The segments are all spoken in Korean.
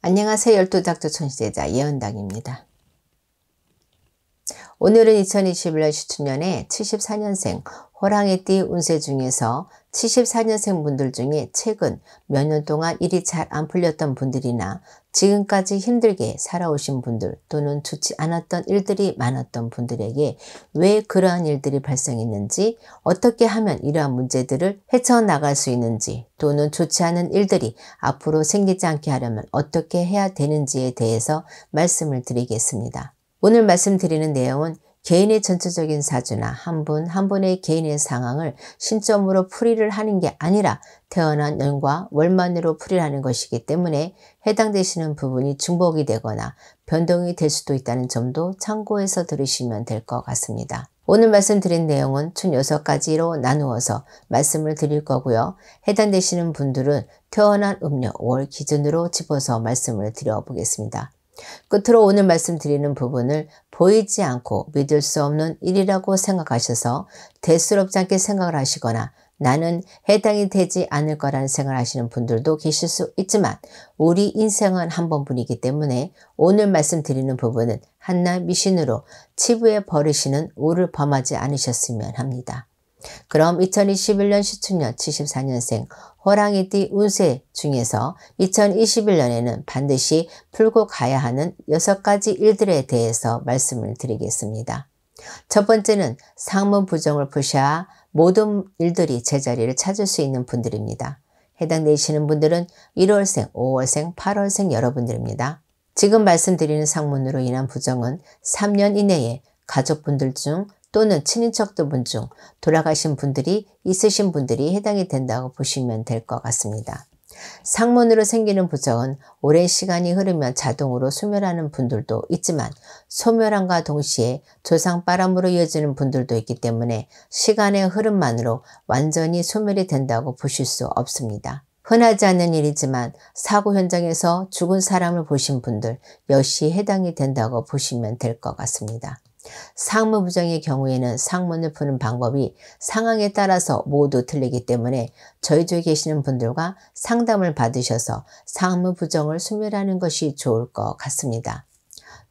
안녕하세요. 열두닥터 천시제자 예언당입니다. 오늘은 2021년 시춘년에 74년생 호랑이띠 운세 중에서 74년생 분들 중에 최근 몇 년 동안 일이 잘 안 풀렸던 분들이나 지금까지 힘들게 살아오신 분들 또는 좋지 않았던 일들이 많았던 분들에게 왜 그러한 일들이 발생했는지, 어떻게 하면 이러한 문제들을 헤쳐나갈 수 있는지, 또는 좋지 않은 일들이 앞으로 생기지 않게 하려면 어떻게 해야 되는지에 대해서 말씀을 드리겠습니다. 오늘 말씀드리는 내용은 개인의 전체적인 사주나 한 분 한 분의 개인의 상황을 신점으로 풀이를 하는 게 아니라 태어난 년과 월만으로 풀이를 하는 것이기 때문에 해당되시는 부분이 중복이 되거나 변동이 될 수도 있다는 점도 참고해서 들으시면 될 것 같습니다. 오늘 말씀드린 내용은 총 6가지로 나누어서 말씀을 드릴 거고요. 해당되시는 분들은 태어난 음력 월 기준으로 짚어서 말씀을 드려보겠습니다. 끝으로 오늘 말씀드리는 부분을 보이지 않고 믿을 수 없는 일이라고 생각하셔서 대수롭지 않게 생각을 하시거나 나는 해당이 되지 않을 거라는 생각을 하시는 분들도 계실 수 있지만, 우리 인생은 한 번뿐이기 때문에 오늘 말씀드리는 부분은 한낱 미신으로 치부에 버리시는 오를 범하지 않으셨으면 합니다. 그럼 2021년 시춘년 74년생 호랑이띠 운세 중에서 2021년에는 반드시 풀고 가야 하는 6가지 일들에 대해서 말씀을 드리겠습니다. 첫 번째는 상문 부정을 푸셔야 모든 일들이 제자리를 찾을 수 있는 분들입니다. 해당되시는 분들은 1월생, 5월생, 8월생 여러분들입니다. 지금 말씀드리는 상문으로 인한 부정은 3년 이내에 가족분들 중 또는 친인척분 중 돌아가신 분들이 있으신 분들이 해당이 된다고 보시면 될 것 같습니다. 상문으로 생기는 부정은 오랜 시간이 흐르면 자동으로 소멸하는 분들도 있지만, 소멸함과 동시에 조상바람으로 이어지는 분들도 있기 때문에 시간의 흐름만으로 완전히 소멸이 된다고 보실 수 없습니다. 흔하지 않은 일이지만 사고 현장에서 죽은 사람을 보신 분들 역시 해당이 된다고 보시면 될 것 같습니다. 상문 부정의 경우에는 상문을 푸는 방법이 상황에 따라서 모두 틀리기 때문에 저희 쪽에 계시는 분들과 상담을 받으셔서 상문 부정을 소멸하는 것이 좋을 것 같습니다.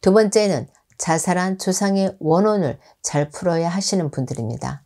두 번째는 자살한 조상의 원혼을 잘 풀어야 하시는 분들입니다.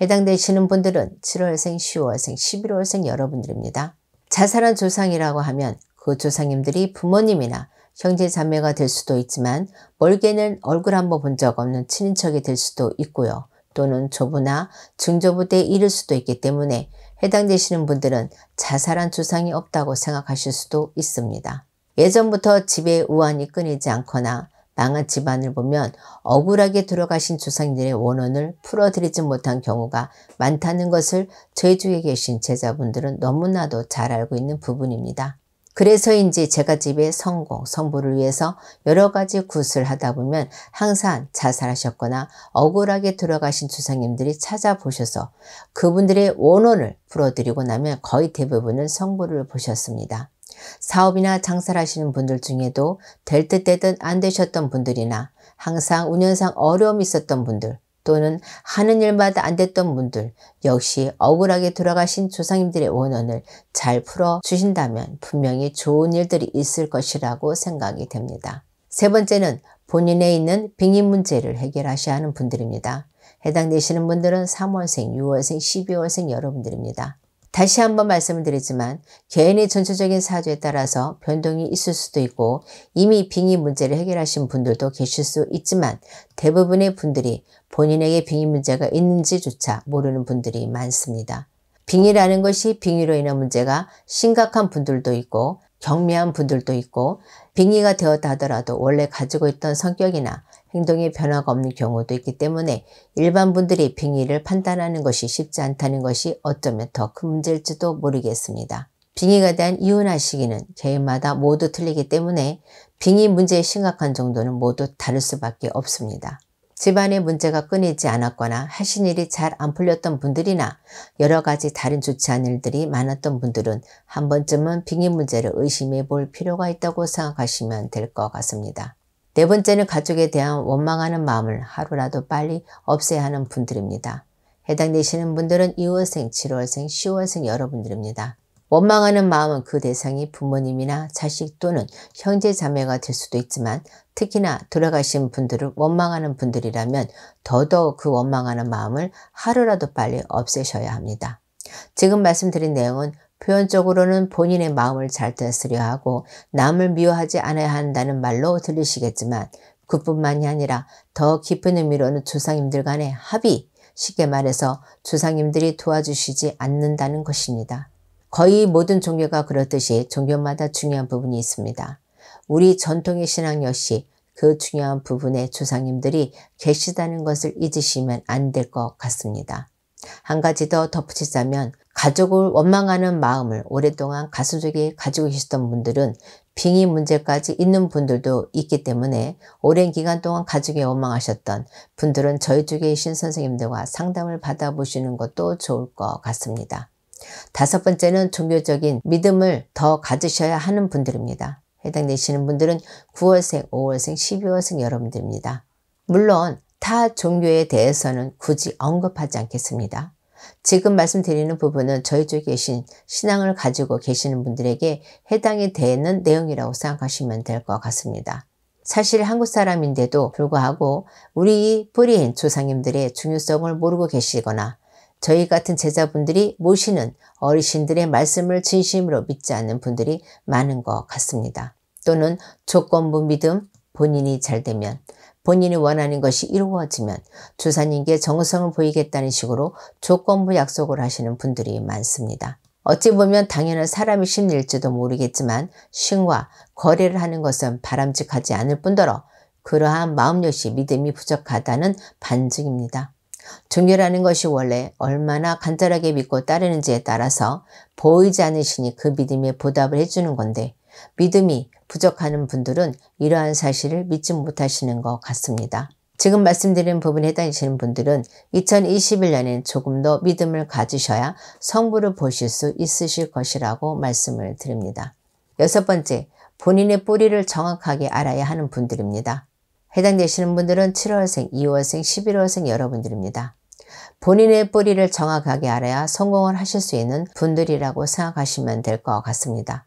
해당되시는 분들은 7월생, 10월생, 11월생 여러분들입니다. 자살한 조상이라고 하면 그 조상님들이 부모님이나 형제 자매가 될 수도 있지만, 멀게는 얼굴 한번 본 적 없는 친인척이 될 수도 있고요. 또는 조부나 증조부 때 이를 수도 있기 때문에 해당되시는 분들은 자살한 조상이 없다고 생각하실 수도 있습니다. 예전부터 집에 우환이 끊이지 않거나 망한 집안을 보면 억울하게 돌아가신 조상들의 원혼을 풀어드리지 못한 경우가 많다는 것을 저희 중에 계신 제자분들은 너무나도 잘 알고 있는 부분입니다. 그래서인지 제가 집의 성공, 성부를 위해서 여러 가지 굿을 하다 보면 항상 자살하셨거나 억울하게 돌아가신 조상님들이 찾아보셔서 그분들의 원혼을 풀어드리고 나면 거의 대부분은 성부를 보셨습니다. 사업이나 장사를 하시는 분들 중에도 될 듯 되듯 안 되셨던 분들이나 항상 운연상 어려움이 있었던 분들, 또는 하는 일마다 안 됐던 분들 역시 억울하게 돌아가신 조상님들의 원혼을 잘 풀어주신다면 분명히 좋은 일들이 있을 것이라고 생각이 됩니다. 세 번째는 본인에 있는 빙의 문제를 해결하셔야 하는 분들입니다. 해당되시는 분들은 3월생, 6월생, 12월생 여러분들입니다. 다시 한번 말씀을 드리지만 개인의 전체적인 사주에 따라서 변동이 있을 수도 있고 이미 빙의 문제를 해결하신 분들도 계실 수 있지만, 대부분의 분들이 본인에게 빙의 문제가 있는지조차 모르는 분들이 많습니다. 빙의라는 것이 빙의로 인한 문제가 심각한 분들도 있고 경미한 분들도 있고, 빙의가 되었다 하더라도 원래 가지고 있던 성격이나 행동에 변화가 없는 경우도 있기 때문에 일반 분들이 빙의를 판단하는 것이 쉽지 않다는 것이 어쩌면 더 큰 문제일지도 모르겠습니다. 빙의에 대한 이혼할 시기는 개인마다 모두 틀리기 때문에 빙의 문제의 심각한 정도는 모두 다를 수밖에 없습니다. 집안에 문제가 끊이지 않았거나 하신 일이 잘 안 풀렸던 분들이나 여러 가지 다른 좋지 않은 일들이 많았던 분들은 한 번쯤은 빙의 문제를 의심해 볼 필요가 있다고 생각하시면 될 것 같습니다. 네 번째는 가족에 대한 원망하는 마음을 하루라도 빨리 없애야 하는 분들입니다. 해당되시는 분들은 2월생, 7월생, 10월생 여러분들입니다. 원망하는 마음은 그 대상이 부모님이나 자식 또는 형제 자매가 될 수도 있지만 특히나 돌아가신 분들을 원망하는 분들이라면 더더욱 그 원망하는 마음을 하루라도 빨리 없애셔야 합니다. 지금 말씀드린 내용은 표현적으로는 본인의 마음을 잘 다스려야 하고 남을 미워하지 않아야 한다는 말로 들리시겠지만 그뿐만이 아니라 더 깊은 의미로는 조상님들 간의 합의, 쉽게 말해서 조상님들이 도와주시지 않는다는 것입니다. 거의 모든 종교가 그렇듯이 종교마다 중요한 부분이 있습니다. 우리 전통의 신앙 역시 그 중요한 부분에 조상님들이 계시다는 것을 잊으시면 안 될 것 같습니다. 한 가지 더 덧붙이자면 가족을 원망하는 마음을 오랫동안 가슴속에 가지고 계셨던 분들은 빙의 문제까지 있는 분들도 있기 때문에 오랜 기간 동안 가족에 원망하셨던 분들은 저희 쪽에 계신 선생님들과 상담을 받아보시는 것도 좋을 것 같습니다. 다섯 번째는 종교적인 믿음을 더 가지셔야 하는 분들입니다. 해당되시는 분들은 9월생, 5월생, 12월생 여러분들입니다. 물론 타 종교에 대해서는 굳이 언급하지 않겠습니다. 지금 말씀드리는 부분은 저희 쪽에 계신 신앙을 가지고 계시는 분들에게 해당이 되는 내용이라고 생각하시면 될 것 같습니다. 사실 한국 사람인데도 불구하고 우리 뿌리인 조상님들의 중요성을 모르고 계시거나 저희 같은 제자분들이 모시는 어르신들의 말씀을 진심으로 믿지 않는 분들이 많은 것 같습니다. 또는 조건부 믿음, 본인이 잘 되면, 본인이 원하는 것이 이루어지면 조사님께 정성을 보이겠다는 식으로 조건부 약속을 하시는 분들이 많습니다. 어찌 보면 당연한 사람의 심리일지도 모르겠지만 신과 거래를 하는 것은 바람직하지 않을 뿐더러 그러한 마음 역시 믿음이 부족하다는 반증입니다. 종교라는 것이 원래 얼마나 간절하게 믿고 따르는지에 따라서 보이지 않는 신이 그 믿음에 보답을 해주는 건데 믿음이 부족하는 분들은 이러한 사실을 믿지 못하시는 것 같습니다. 지금 말씀드린 부분에 해당하시는 분들은 2021년엔 조금 더 믿음을 가지셔야 성부를 보실 수 있으실 것이라고 말씀을 드립니다. 여섯 번째, 본인의 뿌리를 정확하게 알아야 하는 분들입니다. 해당되시는 분들은 7월생, 2월생, 11월생 여러분들입니다. 본인의 뿌리를 정확하게 알아야 성공을 하실 수 있는 분들이라고 생각하시면 될 것 같습니다.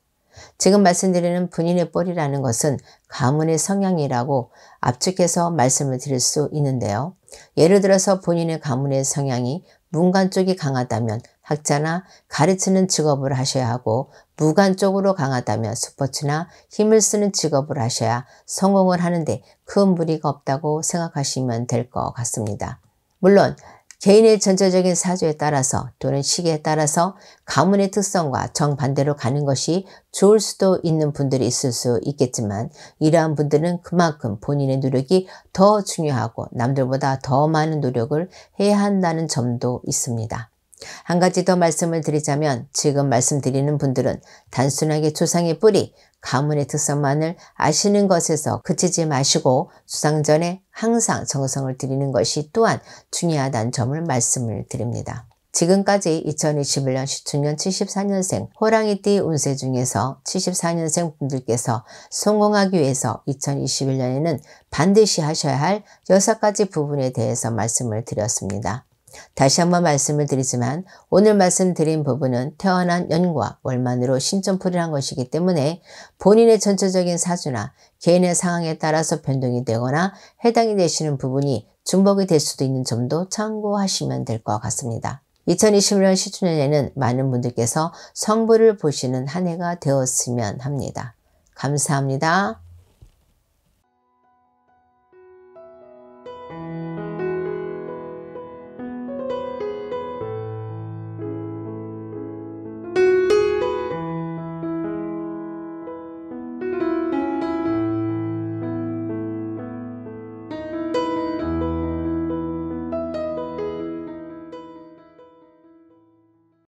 지금 말씀드리는 본인의 뿌리라는 것은 가문의 성향이라고 압축해서 말씀을 드릴 수 있는데요. 예를 들어서 본인의 가문의 성향이 문관 쪽이 강하다면 학자나 가르치는 직업을 하셔야 하고 무관 쪽으로 강하다면 스포츠나 힘을 쓰는 직업을 하셔야 성공을 하는데 큰 무리가 없다고 생각하시면 될 것 같습니다. 물론 개인의 전체적인 사주에 따라서 또는 시기에 따라서 가문의 특성과 정반대로 가는 것이 좋을 수도 있는 분들이 있을 수 있겠지만 이러한 분들은 그만큼 본인의 노력이 더 중요하고 남들보다 더 많은 노력을 해야 한다는 점도 있습니다. 한 가지 더 말씀을 드리자면 지금 말씀드리는 분들은 단순하게 조상의 뿌리, 가문의 특성만을 아시는 것에서 그치지 마시고 수상전에 항상 정성을 들이는 것이 또한 중요하다는 점을 말씀을 드립니다. 지금까지 2021년 시춘년 74년생 호랑이띠 운세 중에서 74년생 분들께서 성공하기 위해서 2021년에는 반드시 하셔야 할 6가지 부분에 대해서 말씀을 드렸습니다. 다시 한번 말씀을 드리지만 오늘 말씀드린 부분은 태어난 연과 월만으로 신점풀이한 것이기 때문에 본인의 전체적인 사주나 개인의 상황에 따라서 변동이 되거나 해당이 되시는 부분이 중복이 될 수도 있는 점도 참고하시면 될 것 같습니다. 2021년 시춘년에는 많은 분들께서 성부를 보시는 한 해가 되었으면 합니다. 감사합니다.